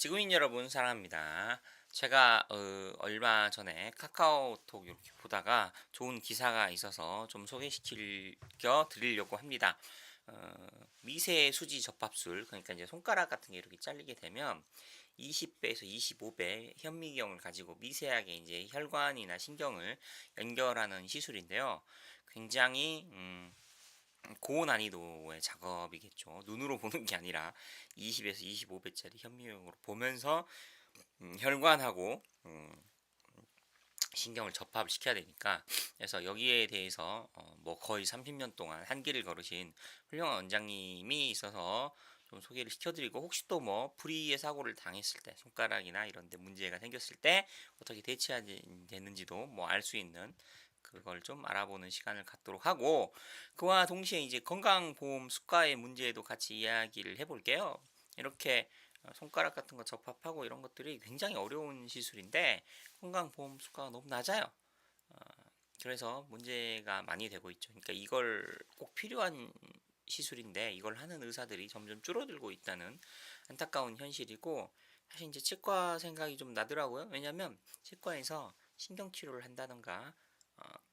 지구인 여러분 사랑합니다. 제가 얼마 전에 카카오톡 이렇게 보다가 좋은 기사가 있어서 좀 소개시켜 드리려고 합니다. 어, 미세 수지 접합술, 그러니까 이제 손가락 같은 게 이렇게 잘리게 되면 20배에서 25배 현미경을 가지고 미세하게 이제 혈관이나 신경을 연결하는 시술인데요. 굉장히 고난이도의 작업이겠죠. 눈으로 보는 게 아니라 20에서 25배짜리 현미경으로 보면서 혈관하고 신경을 접합을 시켜야 되니까, 그래서 여기에 대해서 뭐 거의 30년 동안 한 길을 걸으신 훌륭한 원장님이 있어서 좀 소개를 시켜드리고, 혹시 또 뭐 불의의 사고를 당했을 때 손가락이나 이런 데 문제가 생겼을 때 어떻게 대처해야 되는지도 뭐 알 수 있는, 그걸 좀 알아보는 시간을 갖도록 하고, 그와 동시에 이제 건강보험 수가의 문제도 같이 이야기를 해볼게요. 이렇게 손가락 같은 거 접합하고 이런 것들이 굉장히 어려운 시술인데 건강보험 수가가 너무 낮아요. 어, 그래서 문제가 많이 되고 있죠. 그러니까 이걸 꼭 필요한 시술인데 이걸 하는 의사들이 점점 줄어들고 있다는 안타까운 현실이고, 사실 이제 치과 생각이 좀 나더라고요. 왜냐하면 치과에서 신경치료를 한다던가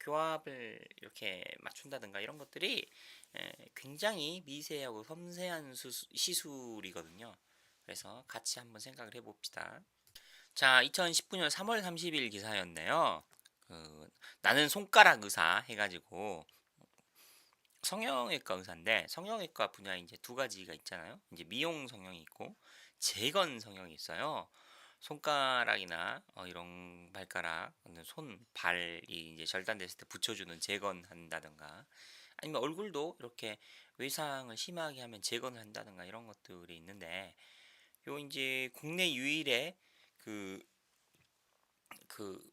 교합을 이렇게 맞춘다든가 이런 것들이 굉장히 미세하고 섬세한 시술이거든요. 그래서 같이 한번 생각을 해봅시다. 자, 2019년 3월 30일 기사였네요. 나는 손가락 의사 해가지고 성형외과 의사인데, 성형외과 분야에 이제 두 가지가 있잖아요. 이제 미용 성형이 있고 재건 성형이 있어요. 손가락이나 이런 발가락, 손, 발이 이제 절단됐을 때 붙여주는 재건한다든가, 아니면 얼굴도 이렇게 외상을 심하게 하면 재건을 한다든가 이런 것들이 있는데, 요 이제 국내 유일의 그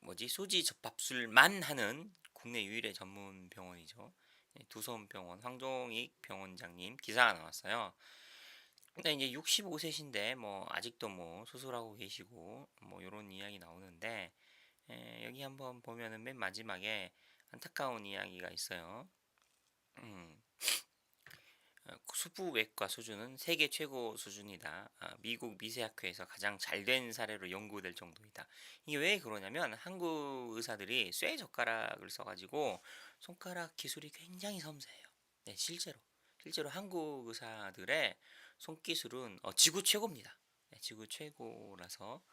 뭐지, 소지 접합술만 하는 국내 유일의 전문 병원이죠. 두서원병원 황종익 병원장님 기사가 나왔어요. 근데 이제 65세신데 뭐 아직도 뭐 수술하고 계시고 뭐 요런 이야기 나오는데, 여기 한번 보면은 맨 마지막에 안타까운 이야기가 있어요. 음, 수부외과 수준은 세계 최고 수준이다. 미국 미세학회에서 가장 잘된 사례로 연구될 정도이다. 이게 왜 그러냐면 한국 의사들이 쇠 젓가락을 써가지고 손가락 기술이 굉장히 섬세해요. 네, 실제로 한국 의사들의 손기술은 지구 최고입니다. 네, 지구 최고라서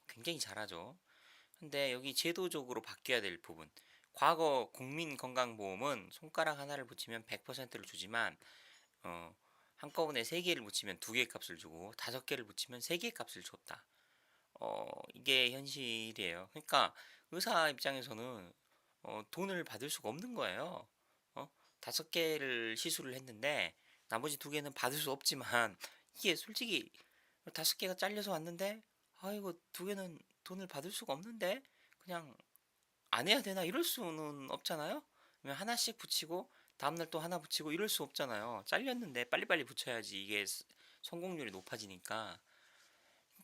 굉장히 잘하죠. 근데 여기 제도적으로 바뀌어야 될 부분. 과거 국민건강보험은 손가락 하나를 붙이면 100%를 주지만 어, 한꺼번에 세 개를 붙이면 두 개의 값을 주고 다섯 개를 붙이면 세 개의 값을 줬다. 이게 현실이에요. 그러니까 의사 입장에서는 돈을 받을 수가 없는 거예요. 다섯 개를 시술을 했는데 나머지 두 개는 받을 수 없지만, 이게 솔직히 다섯 개가 잘려서 왔는데 이거 두 개는 돈을 받을 수가 없는데 그냥 안 해야 되나 이럴 수는 없잖아요. 그러면 하나씩 붙이고 다음날 또 하나 붙이고 이럴 수 없잖아요. 잘렸는데 빨리빨리 붙여야지 이게 성공률이 높아지니까.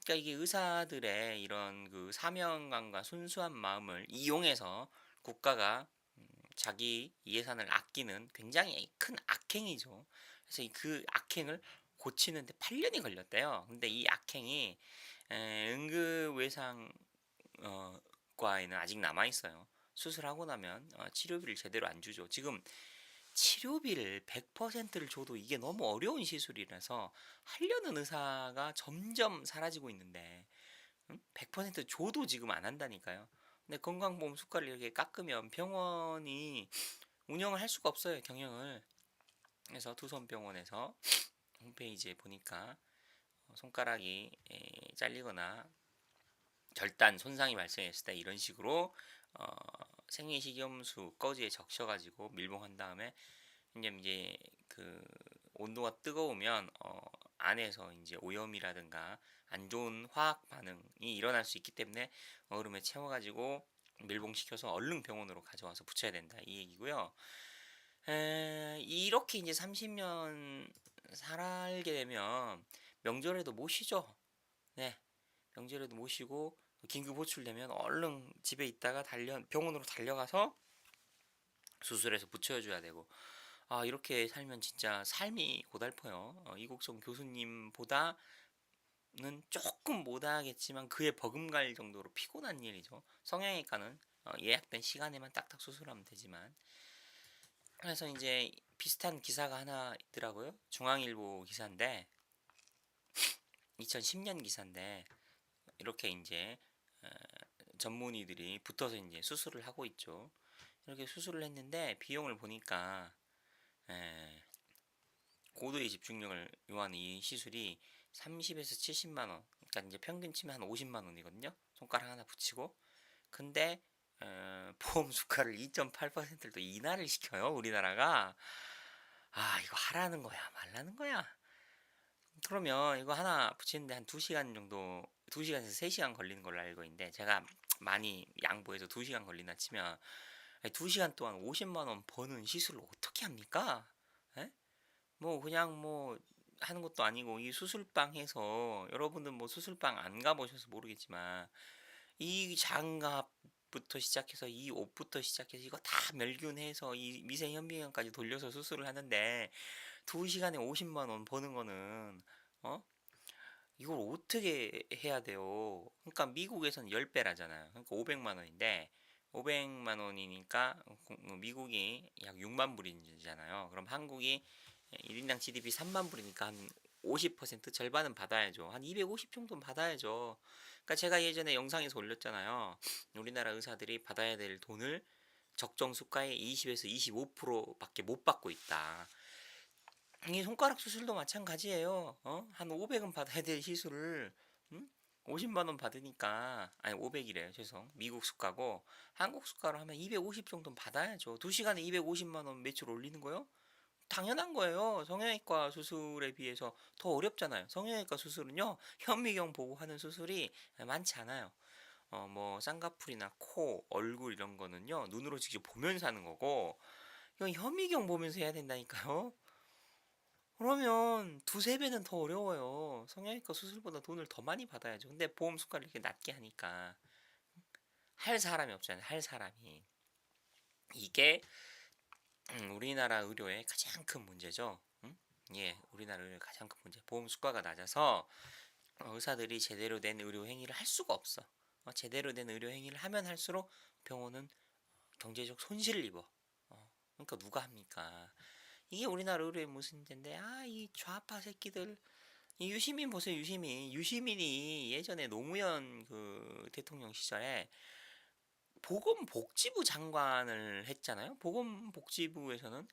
그러니까 이게 의사들의 이런 그 사명감과 순수한 마음을 이용해서 국가가 자기 예산을 아끼는 굉장히 큰 악행이죠. 그래서 그 악행을 고치는데 8년이 걸렸대요. 근데 이 악행이 응급외상 과에는 아직 남아 있어요. 수술하고 나면 치료비를 제대로 안 주죠. 지금 치료비를 100%를 줘도 이게 너무 어려운 시술이라서 하려는 의사가 점점 사라지고 있는데, 100% 줘도 지금 안 한다니까요. 근데 건강보험 수가를 이렇게 깎으면 병원이 운영을 할 수가 없어요, 경영을. 그래서 두손병원에서 홈페이지에 보니까 손가락이 잘리거나 절단 손상이 발생했을 때 이런 식으로 어, 생리식염수 꺼지에 적셔가지고 밀봉한 다음에 이제 그 온도가 뜨거우면 안에서 이제 오염이라든가 안 좋은 화학 반응이 일어날 수 있기 때문에 얼음에 채워가지고 밀봉시켜서 얼른 병원으로 가져와서 붙여야 된다, 이 얘기고요. 이렇게 이제 30년 살게 되면 명절에도 못 쉬죠. 네, 명절에도 못 쉬고 긴급 호출되면 얼른 집에 있다가 병원으로 달려가서 수술해서 붙여줘야 되고, 이렇게 살면 진짜 삶이 고달퍼요. 이국성 교수님보다 조금 못하겠지만 그에 버금갈 정도로 피곤한 일이죠. 성형외과는 예약된 시간에만 딱딱 수술하면 되지만. 그래서 이제 비슷한 기사가 하나 있더라고요. 중앙일보 기사인데 2010년 기사인데 이렇게 이제 어, 전문의들이 붙어서 이제 수술을 하고 있죠. 이렇게 수술을 했는데 비용을 보니까 에, 고도의 집중력을 요하는 이 시술이 30에서 70만 원. 그러니까 이제 평균 치면 한 50만 원이거든요. 손가락 하나 붙이고. 근데 보험 수가를 2.8%를 또 인하를 시켜요. 우리나라가. 아, 이거 하라는 거야, 말라는 거야. 그러면 이거 하나 붙이는데 한 2시간 정도, 2시간에서 3시간 걸리는 걸로 알고 있는데 제가 많이 양보해서 2시간 걸린다 치면 2시간 동안 50만 원 버는 시술을 어떻게 합니까? 에? 뭐 그냥 뭐 하는 것도 아니고 이 수술방 해서 여러분들 뭐 수술방 안 가보셔서 모르겠지만 이 장갑부터 시작해서 이 옷부터 시작해서 이거 다 멸균해서 이 미세현미경까지 돌려서 수술을 하는데 2시간에 50만 원 버는 거는 어? 이걸 어떻게 해야 돼요? 그러니까 미국에서는 10배라잖아요. 그러니까 500만 원인데 500만 원이니까 미국이 약 6만 불이잖아요. 그럼 한국이 1인당 GDP 3만 불이니까 한 50% 절반은 받아야죠. 한 250 정도는 받아야죠. 그러니까 제가 예전에 영상에서 올렸잖아요. 우리나라 의사들이 받아야 될 돈을 적정 수가의 20에서 25%밖에 못 받고 있다. 이 손가락 수술도 마찬가지예요. 한 500은 받아야 될 시술을 50만 원 받으니까 아니 500이래요. 죄송. 미국 수가고 한국 수가로 하면 250 정도는 받아야죠. 2시간에 250만 원 매출 올리는 거요? 당연한 거예요. 성형외과 수술에 비해서 더 어렵잖아요. 성형외과 수술은요. 현미경 보고 하는 수술이 많지 않아요. 뭐 쌍꺼풀이나 코, 얼굴 이런 거는요. 눈으로 직접 보면서 하는 거고 이건 현미경 보면서 해야 된다니까요. 그러면 두세 배는 더 어려워요. 성형외과 수술보다 돈을 더 많이 받아야죠. 근데 보험 수가를 이렇게 낮게 하니까 할 사람이 없잖아요. 할 사람이. 이게 우리나라 의료의 가장 큰 문제죠. 예, 우리나라 의료의 가장 큰 문제. 보험 수가가 낮아서 의사들이 제대로 된 의료 행위를 할 수가 없어. 제대로 된 의료 행위를 하면 할수록 병원은 경제적 손실을 입어. 그러니까 누가 합니까? 이게 우리나라 의료의 문제인데, 이 좌파 새끼들. 이 유시민 보세요, 유시민. 유시민이 예전에 노무현 그 대통령 시절에 보건복지부 장관을 했잖아요. 보건복지부에서는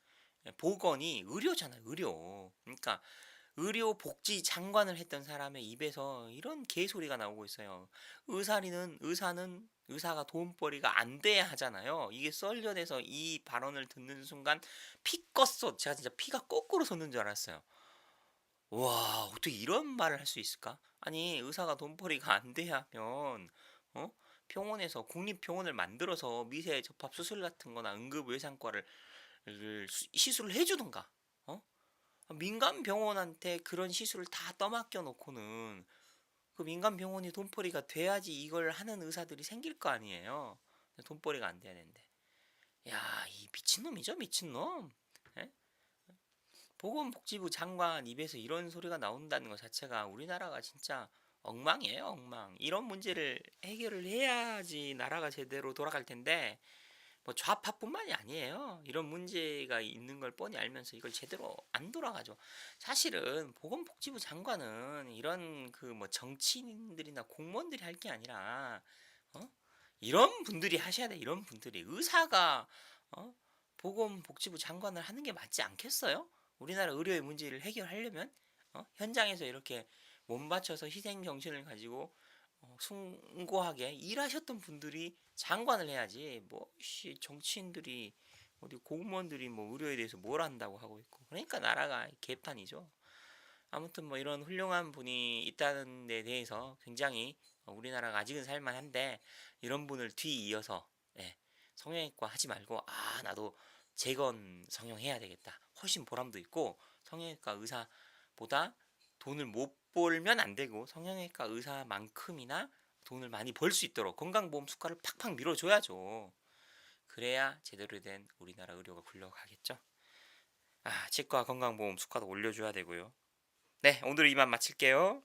보건이 의료잖아요, 의료. 그러니까 의료복지 장관을 했던 사람의 입에서 이런 개소리가 나오고 있어요. 의사는 의사가 돈벌이가 안 돼야 하잖아요. 이게 썰려돼서 이 발언을 듣는 순간 피 껐어. 제가 진짜 피가 거꾸로 솟는 줄 알았어요. 와, 어떻게 이런 말을 할 수 있을까? 아니, 의사가 돈벌이가 안 돼야 하면, 어? 병원에서 국립병원을 만들어서 미세 접합 수술 같은 거나 응급외상과를 시술을 해주든가, 어? 민간 병원한테 그런 시술을 다 떠맡겨 놓고는 그 민간 병원이 돈벌이가 돼야지 이걸 하는 의사들이 생길 거 아니에요. 돈벌이가 안 돼야 되는데. 야, 이 미친놈이죠, 미친놈. 예? 보건복지부 장관 입에서 이런 소리가 나온다는 것 자체가 우리나라가 진짜 엉망이에요, 엉망. 이런 문제를 해결을 해야지 나라가 제대로 돌아갈 텐데, 뭐 좌파뿐만이 아니에요. 이런 문제가 있는 걸 뻔히 알면서 이걸 제대로 안 돌아가죠. 사실은 보건복지부 장관은 이런 그 뭐 정치인들이나 공무원들이 할 게 아니라, 어? 이런 분들이 하셔야 돼. 이런 분들이 의사가 어? 보건복지부 장관을 하는 게 맞지 않겠어요? 우리나라 의료의 문제를 해결하려면 현장에서 이렇게 몸 바쳐서 희생 정신을 가지고 숭고하게 일하셨던 분들이 장관을 해야지 뭐씨 정치인들이 어디 공무원들이 뭐 의료에 대해서 뭘 한다고 하고 있고 그러니까 나라가 개판이죠. 아무튼 뭐 이런 훌륭한 분이 있다는 데 대해서 굉장히 우리나라가 아직은 살만한데 이런 분을 뒤이어서 예, 성형외과 하지 말고 나도 재건 성형해야 되겠다. 훨씬 보람도 있고 성형외과 의사보다 돈을 못 벌면 안 되고 성형외과 의사만큼이나 돈을 많이 벌 수 있도록 건강보험 수가를 팍팍 밀어줘야죠. 그래야 제대로 된 우리나라 의료가 굴러가겠죠. 치과 건강보험 수가도 올려줘야 되고요. 네, 오늘 이만 마칠게요.